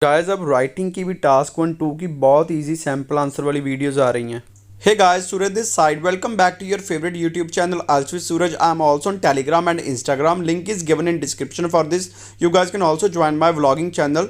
Guys अब writing की भी टास्क 1 2 की बहुत इजी सैम्पल आंसर वाली वीडियोस आ रही हैं। Hey guys, Suraj this side. Welcome back to your favorite YouTube channel Alch with Suraj. I am also on Telegram and Instagram. Link is given in description for this. You guys can also join my vlogging channel.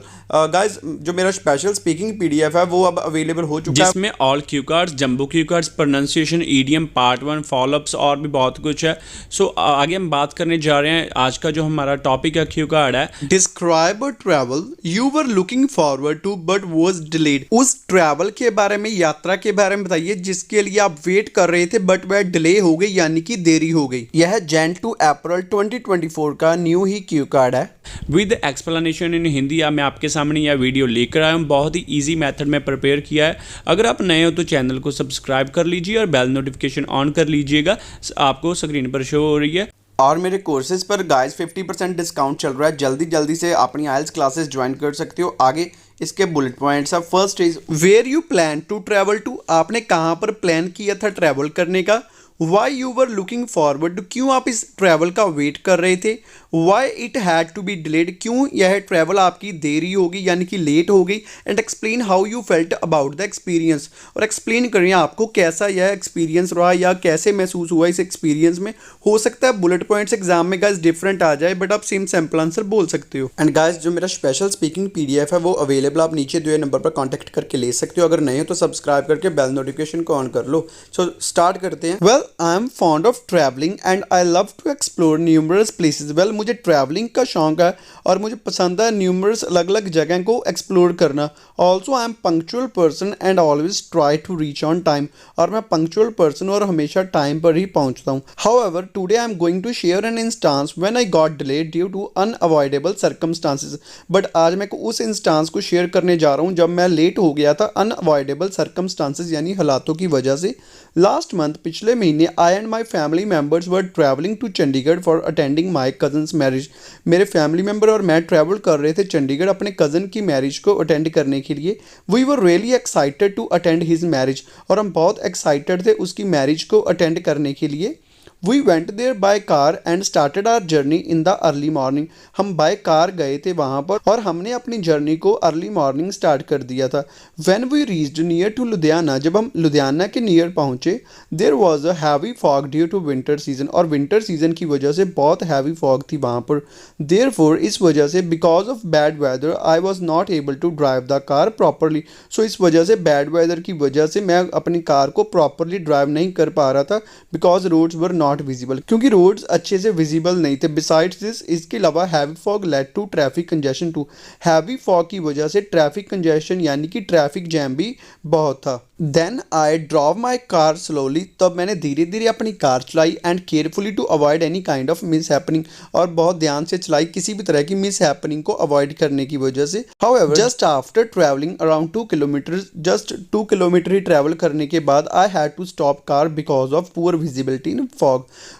Guys, जो मेरा special speaking PDF है वो अब available हो चुका है, जिसमें all cue cards, jumbo cue cards, pronunciation, EDM, part 1, follow-ups और भी बहुत कुछ है। सो आगे हम बात करने जा रहे हैं। आज का जो हमारा टॉपिक है क्यू कार्ड है। Describe a travel you were looking forward to but was delayed. उस ट्रैवल के बारे में, यात्रा के बारे में बताइए जिसके लिए आप वेट कर रहे थे बट वह डिले हो गई, यानी कि देरी हो गई। यह जैन टू अप्रैल 2024 का न्यू ही क्यू कार्ड है विद एक्सप्लेनेशन इन हिंदी। मैं आपके सामने यह वीडियो लेकर आया हूँ, बहुत ही इजी मेथड में प्रिपेयर किया है। अगर आप नए हो तो चैनल को सब्सक्राइब कर लीजिए और बेल नोटिफिकेशन ऑन कर लीजिएगा, आपको स्क्रीन पर शो हो रही है। और मेरे कोर्सेज पर गाइस 50% डिस्काउंट चल रहा है। जल्दी जल्दी से अपनी आइल्स क्लासेस ज्वाइन कर सकते हो। आगे इसके बुलेट पॉइंट्स है। First is where you plan to travel to. आपने कहाँ पर प्लान किया था ट्रैवल करने का। Why you were looking forward to, क्यों आप इस ट्रैवल का वेट कर रहे थे। Why it had to be delayed, क्यों यह ट्रैवल आपकी देरी होगी यानी कि लेट हो गई। And explain how you felt about the experience, और एक्सप्लेन करें आपको कैसा यह एक्सपीरियंस रहा या कैसे महसूस हुआ इस एक्सपीरियंस में। हो सकता है बुलेट पॉइंट्स एग्जाम में गाइस डिफरेंट आ जाए बट आप सेम सैम्पल आंसर बोल सकते हो। एंड गाइस जो मेरा स्पेशल स्पीकिंग PDF है वो अवेलेबल, आप नीचे दिए नंबर पर कॉन्टैक्ट करके ले सकते हो। अगर नहीं हो तो सब्सक्राइब करके बेल नोटिफिकेशन को ऑन कर लो। सो स्टार्ट करते हैं। Well I am fond of travelling and I love to explore numerous places. Well मुझे ट्रैवलिंग का शौक है और मुझे पसंद है न्यूमरस अलग अलग जगह को एक्सप्लोर करना। Also I am punctual person and always try to reach on time, और मैं पंक्चुअल पर्सन और हमेशा टाइम पर ही पहुंचता हूँ। However today I am going to share an instance when I got delayed due to unavoidable circumstances. But आज मैं उस इंस्टांस को शेयर करने जा रहा हूँ जब मैं लेट हो गया था अनअवॉइडेबल सर्कमस्टांसेस यानी हालातों की वजह से। लास्ट मंथ, पिछले महीने, I and my family members were travelling to Chandigarh for attending my cousin's marriage. मेरे फैमिली मेम्बर और मैं ट्रैवल कर रहे थे चंडीगढ़ अपने कज़न की मैरिज को अटेंड करने के लिए। We were really excited to attend his marriage, और हम बहुत एक्साइटेड थे उसकी मैरिज को अटेंड करने के लिए। We went there by car and started our journey in the early morning. हम बाय कार गए थे वहाँ पर और हमने अपनी जर्नी को अर्ली मॉर्निंग स्टार्ट कर दिया था। When we reached near to Ludhiana, जब हम लुधियाना के नियर पहुँचे, there was a heavy fog due to winter season, और विंटर सीजन की वजह से बहुत हैवी फॉग थी वहाँ पर। देयरफॉर इस वजह से, because of bad weather, I was not able to drive the car properly. So इस वजह से, बैड वेदर की वजह से मैं अपनी कार को प्रॉपरली ड्राइव नहीं कर पा रहा था, because roads were not visible, क्योंकि रोड्स अच्छे से विजिबल नहीं थे। बिसाइड्स दिस, इसके अलावा heavy fog led to traffic congestion too. Heavy fog की वजह से ट्रैफिक कंजेशन यानी कि ट्रैफिक जैम भी बहुत था। Then I drove my car slowly, तब मैंने धीरे धीरे अपनी कार चलाई। And carefully to avoid any kind of mishappening, और बहुत ध्यान से चलाई किसी भी तरह की मिस हैपनिंग को अवॉइड करने की वजह से। However just after travelling around 2 kilometre, just 2 kilometre ही ट्रैवल करने के बाद, I had to stop car because of poor visibility in fog.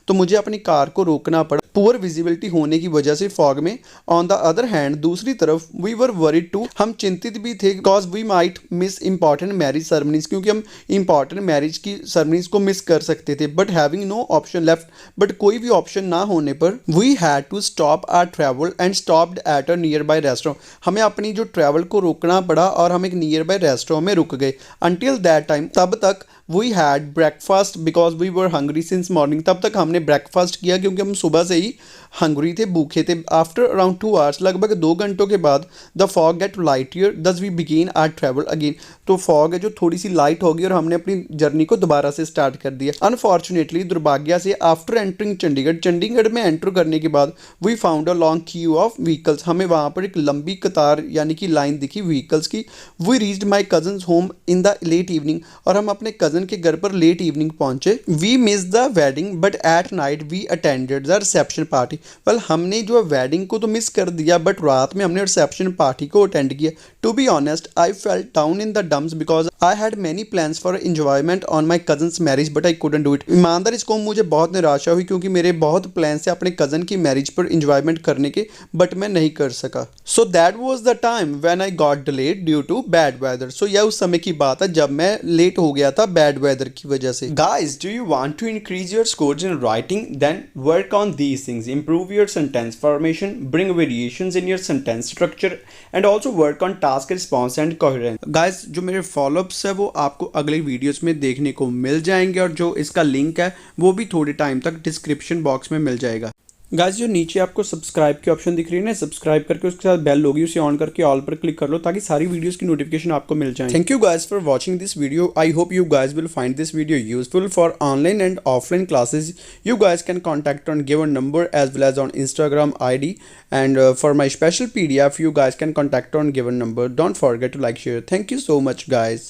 तो मुझे अपनी कार को रोकना पड़ा पुअर विजिबिलिटी होने की वजह से फॉग में। ऑन द अदर हैंड, दूसरी तरफ, वी वर वरीड टू, हम चिंतित भी थे, because we might miss important marriage ceremonies, क्योंकि हम इंपॉर्टेंट मैरिज की सेरेमनीज को मिस कर सकते थे। But having no option left, but कोई भी ऑप्शन ना होने पर, we had to stop our travel and stopped at a nearby restaurant. हमें अपनी जो ट्रैवल को रोकना पड़ा और हम एक नियर बाय रेस्टोरेंट में रुक गए। अंटिल दैट टाइम, तब तक, we had breakfast because we were hungry since morning, तब तक हमने ब्रेकफास्ट किया क्योंकि हम सुबह से ही हंग्री थे, भूखे थे। आफ्टर अराउंड 2 आवर्स, लगभग 2 घंटों के बाद, the fog get lighter, thus we began our travel again. तो फॉग है जो थोड़ी सी लाइट होगी और हमने अपनी जर्नी को दोबारा से स्टार्ट कर दिया। अनफॉर्चुनेटली, दुर्भाग्य से, आफ्टर एंटरिंग चंडीगढ़, चंडीगढ़ में एंटर करने के बाद, we found a long queue of vehicles. हमें वहाँ पर एक लंबी कतार यानी कि लाइन दिखी व्हीकल्स की। We reached my cousin's home in the late evening, और हम अपने कजन के घर पर लेट इवनिंग पहुंचे। We miss the wedding but at night we attended the reception party. Well हमने जो वेडिंग को तो मिस कर दिया, बट रात में हमने रिसेप्शन पार्टी को अटेंड किया। To be honest, I felt down in the dumps because I had many plans for enjoyment on my cousin's marriage but I couldn't do it. ईमानदार इसको मुझे बहुत निराशा हुई क्योंकि मेरे बहुत प्लान्स थे अपने कज़न की मैरिज पर इंजॉयमेंट करने के, बट मैं नहीं कर सका। So that was the time when I got delayed due to bad weather. So यह उस समय की बात है जब मैं लेट हो गया था बैड वेदर की वजह से। Guys, do you want to increase your scores in writing? Then work on these things, improve your sentence formation, bring variations in your sentence structure and also work on task response and coherence। Guys, जो मेरे follow-ups है वो आपको अगले videos में देखने को मिल जाएंगे और जो इसका लिंक है वो भी थोड़े टाइम तक डिस्क्रिप्शन बॉक्स में मिल जाएगा। गाइस, जो नीचे आपको सब्सक्राइब की ऑप्शन दिख रही है ना, सब्सक्राइब करके उसके साथ बेल होगी, उसे ऑन करके ऑल पर क्लिक कर लो ताकि सारी वीडियोस की नोटिफिकेशन आपको मिल जाए। Thank you guys for watching this video. I hope you guys will find this video useful for online and offline classes. You guys can contact on given number as well as on Instagram ID, and for my special PDF you guys can contact on given number. Don't forget to like, share. Thank you so much guys.